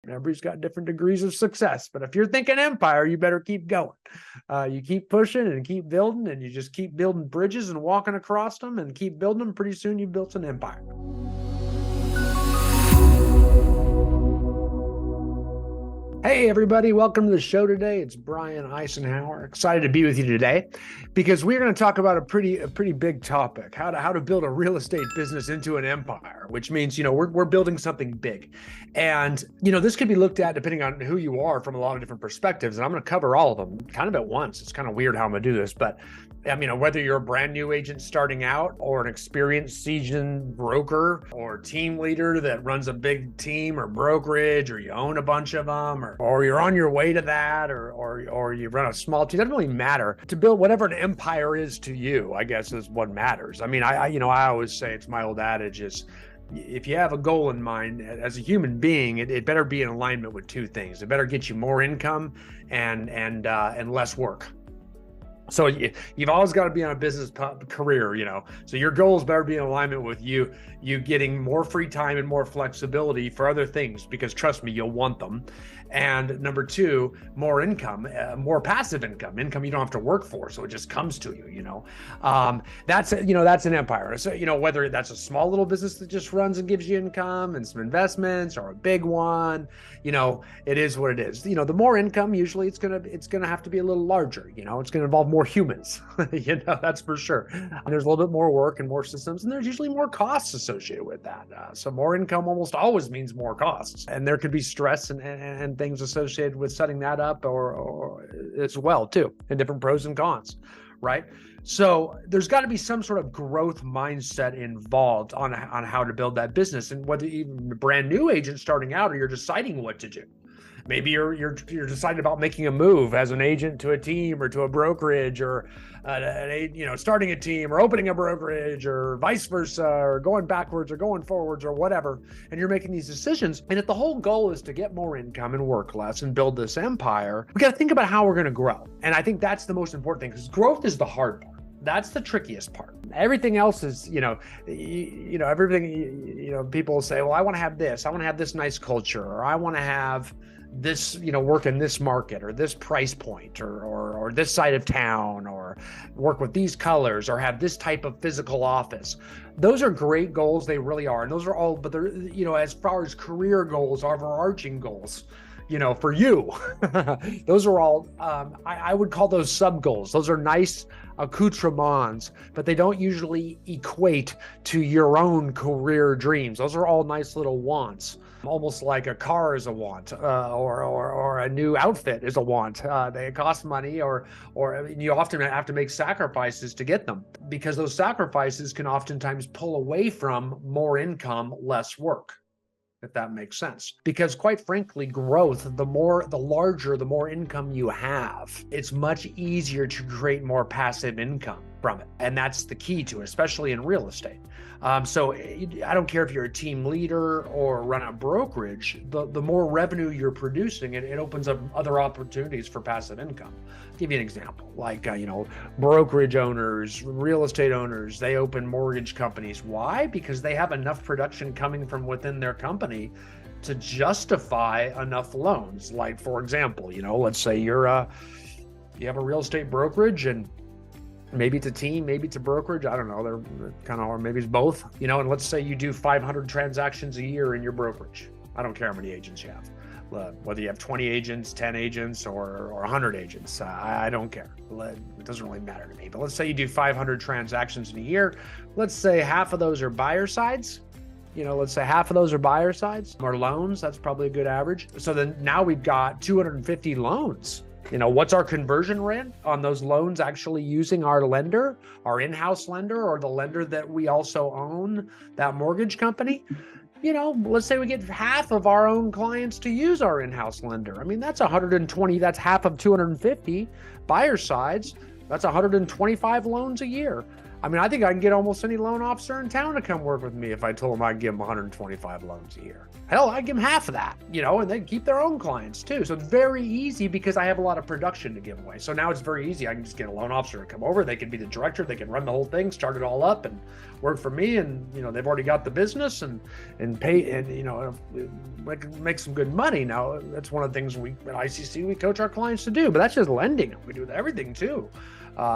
Everybody's got different degrees of success. But if you're thinking empire, you better keep going. You keep pushing and keep building, and you just keep building bridges and walking across them and keep building them. Pretty soon you've built an empire. Hey everybody, welcome to the show today. It's Brian Eisenhower. Excited to be with you today because we're going to talk about a pretty big topic, how to build a real estate business into an empire, which means, we're building something big. And, this could be looked at depending on who you are from a lot of different perspectives. And I'm going to cover all of them kind of at once. It's kind of weird how I'm going to do this, but whether you're a brand new agent starting out or an experienced seasoned broker or team leader that runs a big team or brokerage, or you own a bunch of them, or you're on your way to that, or you run a small team, it doesn't really matter. To build whatever an empire is to you, I guess, is what matters. I always say, it's my old adage is, if you have a goal in mind as a human being, it better be in alignment with two things. It better get you more income and less work. So you've always got to be on a business career, so your goals better be in alignment with you getting more free time and more flexibility for other things, because trust me, you'll want them. And number two, more income, more passive income you don't have to work for. So it just comes to you, that's an empire. So, whether that's a small little business that just runs and gives you income and some investments, or a big one, it is what it is. The more income, usually it's going to have to be a little larger, it's going to involve more humans, that's for sure. And there's a little bit more work and more systems, and there's usually more costs associated with that. So more income almost always means more costs, and there could be stress and things associated with setting that up or as well too, and different pros and cons, right? So there's got to be some sort of growth mindset involved on how to build that business. And whether even a brand new agent starting out, or you're deciding what to do. Maybe you're deciding about making a move as an agent to a team or to a brokerage, or starting a team or opening a brokerage, or vice versa, or going backwards or going forwards or whatever. And you're making these decisions. And if the whole goal is to get more income and work less and build this empire, we got to think about how we're going to grow. And I think that's the most important thing, because growth is the hard part. That's the trickiest part. Everything else is, everything, people say, well, I want to have this. I want to have this nice culture, or I want to have this, work in this market, or this price point, or this side of town, or work with these colors, or have this type of physical office. Those are great goals. They really are. And those are all, but they're, as far as career goals, overarching goals, for you, those are all, I would call those sub goals. Those are nice accoutrements, but they don't usually equate to your own career dreams. Those are all nice little wants, almost like a car is a want, or a new outfit is a want. They cost money, or you often have to make sacrifices to get them, because those sacrifices can oftentimes pull away from more income, less work, if that makes sense. Because quite frankly, growth, the larger, the more income you have, it's much easier to create more passive income from it. And that's the key to it, especially in real estate. So I don't care if you're a team leader or run a brokerage, the more revenue you're producing, it opens up other opportunities for passive income. I'll give you an example, like, brokerage owners, real estate owners, they open mortgage companies. Why? Because they have enough production coming from within their company to justify enough loans. Like, for example, let's say you have a real estate brokerage, and maybe it's a team, maybe it's a brokerage. I don't know. They're kind of, or maybe it's both, and let's say you do 500 transactions a year in your brokerage. I don't care how many agents you have, whether you have 20 agents, 10 agents, or 100 agents. I don't care. It doesn't really matter to me. But let's say you do 500 transactions in a year. Let's say half of those are buyer sides. Let's say half of those are buyer sides or loans. That's probably a good average. So then now we've got 250 loans. What's our conversion rate on those loans actually using our lender, our in-house lender, or the lender that we also own, that mortgage company? Let's say we get half of our own clients to use our in-house lender. That's 120, that's half of 250 buyer sides. That's 125 loans a year. I mean, I think I can get almost any loan officer in town to come work with me if I told them I'd give them 125 loans a year. Hell, I'd give them half of that, and they keep their own clients too. So it's very easy because I have a lot of production to give away. So now it's very easy. I can just get a loan officer to come over. They can be the director. They can run the whole thing, start it all up and work for me. And, they've already got the business and pay and, make some good money. Now, that's one of the things at ICC, we coach our clients to do, but that's just lending. We do everything too.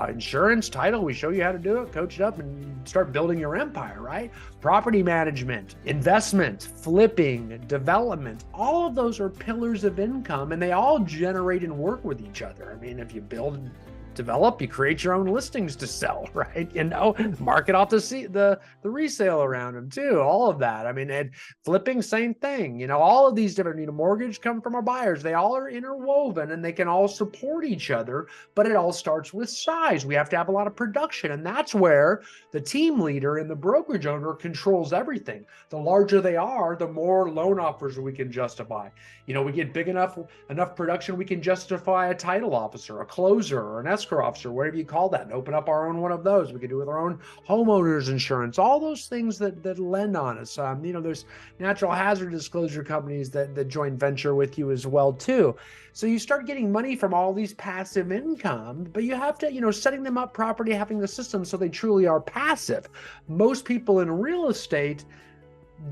Insurance, title, we show you how to do it, coach it up, and start building your empire, right? Property management, investment, flipping, development, all of those are pillars of income, and they all generate and work with each other. I mean, if you develop, you create your own listings to sell, right? Market off the resale around them too, all of that. I mean, and flipping, same thing. All of these different, mortgage come from our buyers. They all are interwoven and they can all support each other, but it all starts with size. We have to have a lot of production, and that's where the team leader and the brokerage owner controls everything. The larger they are, the more loan offers we can justify. We get big enough production, we can justify a title officer, a closer, or an escrow officer, whatever you call that, and open up our own one of those. We can do with our own homeowners insurance, all those things that lend on us. There's natural hazard disclosure companies that joint venture with you as well too. So you start getting money from all these passive income, but you have to, setting them up properly, having the system so they truly are passive. Most people in real estate,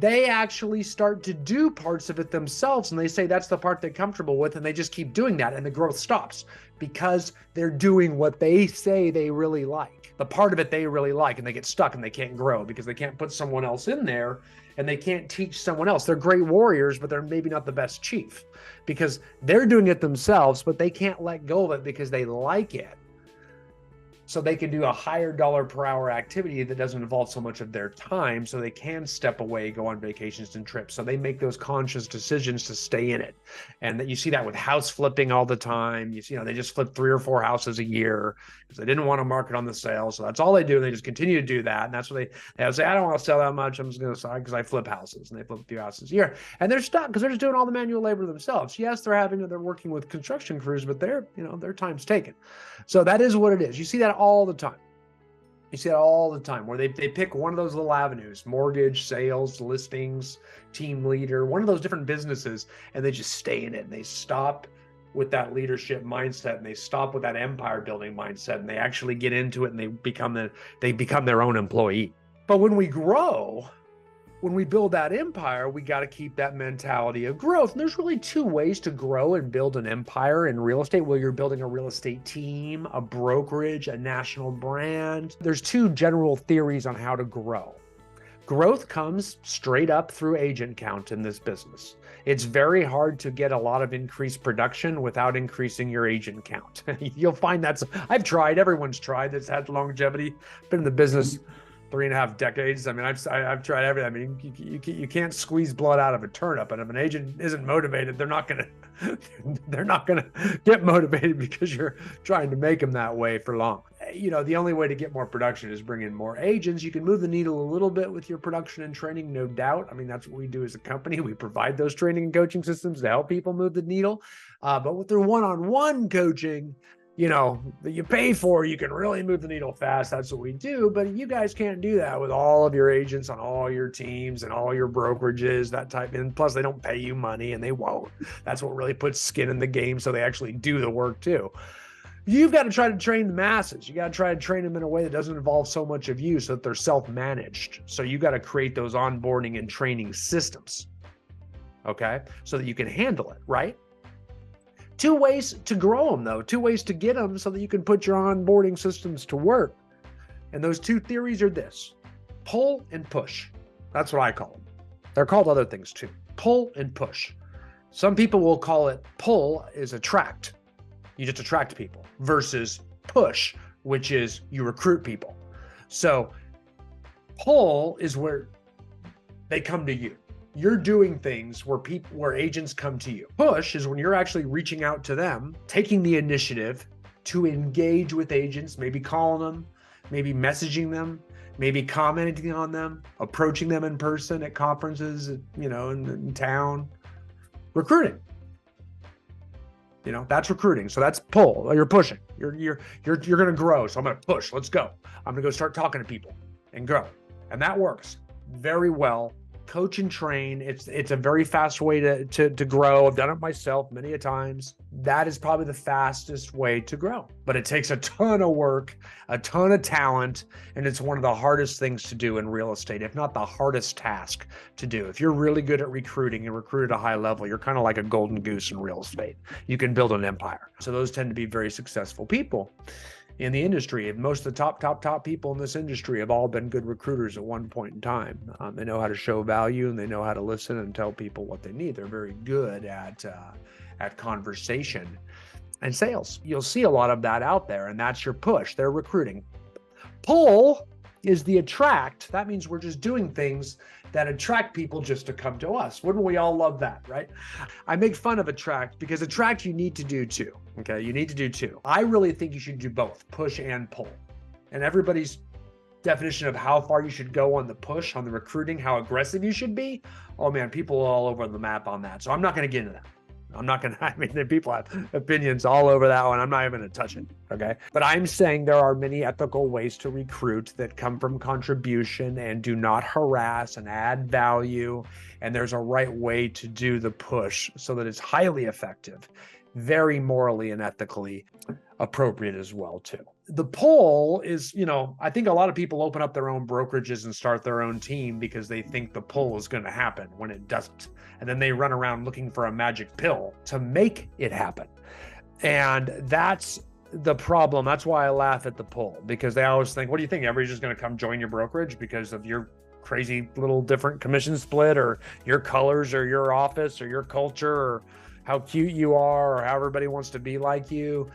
they actually start to do parts of it themselves, and they say that's the part they're comfortable with, and they just keep doing that, and the growth stops because they're doing what they say they really like, the part of it they really like, and they get stuck and they can't grow because they can't put someone else in there, and they can't teach someone else. They're great warriors, but they're maybe not the best chief because they're doing it themselves, but they can't let go of it because they like it. So they can do a higher dollar per hour activity that doesn't involve so much of their time, so they can step away, go on vacations and trips. So they make those conscious decisions to stay in it. And that you see that with house flipping all the time. You see, they just flip 3 or 4 houses a year because they didn't want to market on the sale. So that's all they do. And they just continue to do that. And that's what they say, I don't want to sell that much. I'm just going to sell because I flip houses, and they flip a few houses a year. And they're stuck because they're just doing all the manual labor themselves. Yes, they're working with construction crews, but their time's taken. So that is what it is. You see that all the time. You see that all the time where they pick one of those little avenues, mortgage, sales, listings, team leader, one of those different businesses, and they just stay in it, and they stop with that leadership mindset, and they stop with that empire building mindset, and they actually get into it, and they become their own employee. But when we grow, when we build that empire, we got to keep that mentality of growth. And there's really 2 ways to grow and build an empire in real estate. Well, you're building a real estate team, a brokerage, a national brand. There's 2 general theories on how to grow. Growth comes straight up through agent count in this business. It's very hard to get a lot of increased production without increasing your agent count. You'll find I've tried, everyone's tried that's had longevity, been in the business 3.5 decades. I mean, I've tried everything. I mean, you can't squeeze blood out of a turnip, and if an agent isn't motivated, they're not gonna get motivated because you're trying to make them that way for long. The only way to get more production is bring in more agents. You can move the needle a little bit with your production and training, no doubt. I mean, that's what we do as a company. We provide those training and coaching systems to help people move the needle. But with their one-on-one coaching, that you pay for, you can really move the needle fast. That's what we do. But you guys can't do that with all of your agents on all your teams and all your brokerages, that type. And plus, they don't pay you money, and they won't. That's what really puts skin in the game, so they actually do the work too. You've got to try to train the masses. You got to try to train them in a way that doesn't involve so much of you, so that they're self-managed. So you got to create those onboarding and training systems, okay, so that you can handle it, right? 2 ways to grow them, though. 2 ways to get them so that you can put your onboarding systems to work. And those 2 theories are this: pull and push. That's what I call them. They're called other things too. Pull and push. Some people will call it pull is attract. You just attract people, versus push, which is you recruit people. So pull is where they come to you. You're doing things where agents come to you. Push is when you're actually reaching out to them, taking the initiative to engage with agents, maybe calling them, maybe messaging them, maybe commenting on them, approaching them in person at conferences, in town. Recruiting. That's recruiting. So that's pull. You're pushing. You're going to grow. So I'm going to push. Let's go. I'm going to go start talking to people and grow. And that works very well. Coach and train. It's a very fast way to grow. I've done it myself many a times. That is probably the fastest way to grow, but it takes a ton of work, a ton of talent, and it's one of the hardest things to do in real estate, if not the hardest task to do. If you're really good at recruiting and recruit at a high level, you're kind of like a golden goose in real estate. You can build an empire. So those tend to be very successful people in the industry. Most of the top people in this industry have all been good recruiters at one point in time. They know how to show value and they know how to listen and tell people what they need. They're very good at conversation and sales. You'll see a lot of that out there, and that's your push. They're recruiting. Pull is the attract. That means we're just doing things that attract people just to come to us. Wouldn't we all love that, right? I make fun of attract because attract you need to do too, okay? You need to do two. I really think you should do both, push and pull. And everybody's definition of how far you should go on the push, on the recruiting, how aggressive you should be, oh man, people are all over the map on that. So I'm not gonna get into that. People have opinions all over that one. I'm not even going to touch it. Okay. But I'm saying there are many ethical ways to recruit that come from contribution and do not harass and add value. And there's a right way to do the push so that it's highly effective, very morally and ethically appropriate as well too. The pull is, I think a lot of people open up their own brokerages and start their own team because they think the pull is going to happen when it doesn't. And then they run around looking for a magic pill to make it happen. And that's the problem. That's why I laugh at the pull, because they always think, what do you think? Everybody's just going to come join your brokerage because of your crazy little different commission split or your colors or your office or your culture or how cute you are or how everybody wants to be like you.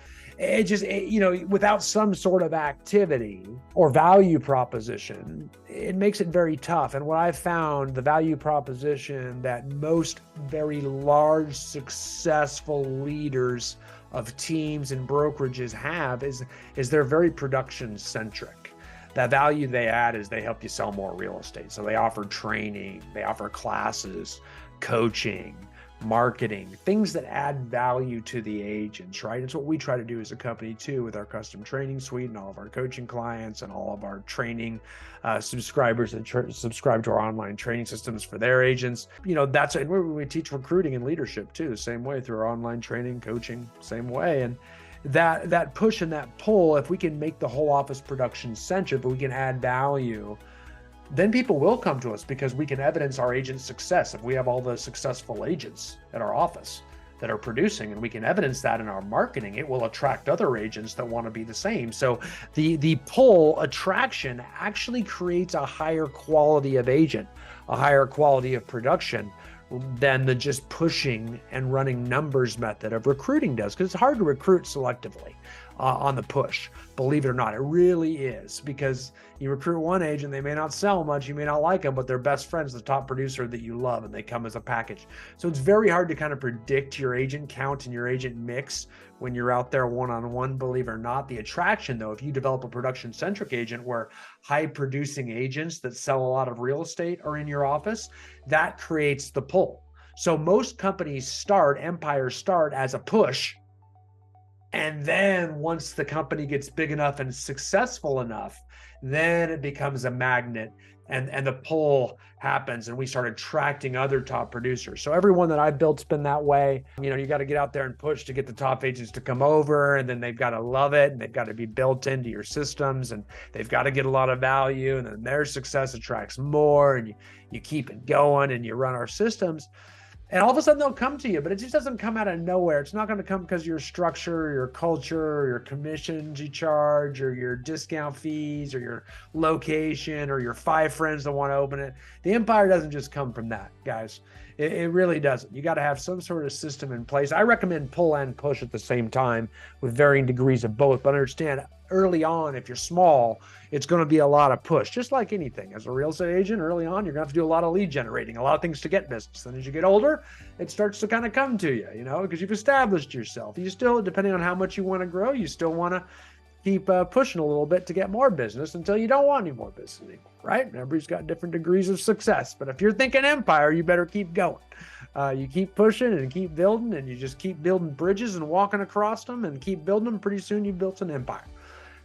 Without some sort of activity or value proposition, it makes it very tough. And what I've found, the value proposition that most very large, successful leaders of teams and brokerages have is they're very production centric. The value they add is they help you sell more real estate. So they offer training, they offer classes, coaching, marketing, things that add value to the agents, right? It's what we try to do as a company too with our custom training suite and all of our coaching clients and all of our training subscribers that subscribe to our online training systems for their agents. That's and we teach recruiting and leadership too, same way through our online training, coaching, same way. And that push and that pull, if we can make the whole office production centric, but we can add value, then people will come to us because we can evidence our agent's success. If we have all the successful agents at our office that are producing and we can evidence that in our marketing, it will attract other agents that want to be the same. So the pull attraction actually creates a higher quality of agent, a higher quality of production than the just pushing and running numbers method of recruiting does, because it's hard to recruit selectively on the push. Believe it or not, it really is, because you recruit one agent, they may not sell much, you may not like them, but they're best friends, the top producer that you love, and they come as a package. So it's very hard to kind of predict your agent count and your agent mix when you're out there one-on-one, believe it or not. The attraction though, if you develop a production-centric agent where high producing agents that sell a lot of real estate are in your office, that creates the pull. So most companies empires start as a push. And then once the company gets big enough and successful enough, then it becomes a magnet and the pull happens and we start attracting other top producers. So everyone that I've built's been that way. You got to get out there and push to get the top agents to come over, and then they've got to love it and they've got to be built into your systems and they've got to get a lot of value, and then their success attracts more, and you keep it going and you run our systems. And all of a sudden they'll come to you, but it just doesn't come out of nowhere. It's not going to come because of your structure, or your culture, or your commissions you charge, or your discount fees, or your location, or your 5 friends that want to open it. The empire doesn't just come from that, guys. It really doesn't. You got to have some sort of system in place. I recommend pull and push at the same time with varying degrees of both, but understand early on, if you're small, it's going to be a lot of push, just like anything. As a real estate agent, early on, you're going to have to do a lot of lead generating, a lot of things to get business. Then as you get older, it starts to kind of come to you, because you've established yourself. You still, depending on how much you want to grow, you still want to keep pushing a little bit to get more business until you don't want any more business anymore, right? Everybody's got different degrees of success, but if you're thinking empire, you better keep going. You keep pushing and keep building, and you just keep building bridges and walking across them and keep building them. Pretty soon you've built an empire.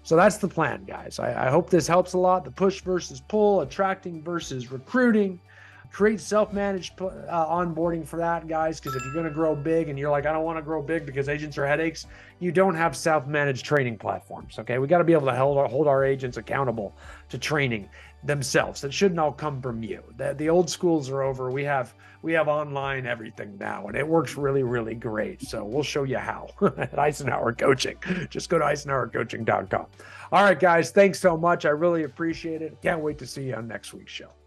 So that's the plan, guys. I hope this helps a lot. The push versus pull, attracting versus recruiting. Create self-managed onboarding for that, guys, because if you're going to grow big and you're like, I don't want to grow big because agents are headaches, you don't have self-managed training platforms, okay? We got to be able to hold our agents accountable to training themselves. It shouldn't all come from you. The old schools are over. We have online everything now, and it works really, really great. So we'll show you how at Eisenhower Coaching. Just go to eisenhowercoaching.com. All right, guys, thanks so much. I really appreciate it. Can't wait to see you on next week's show.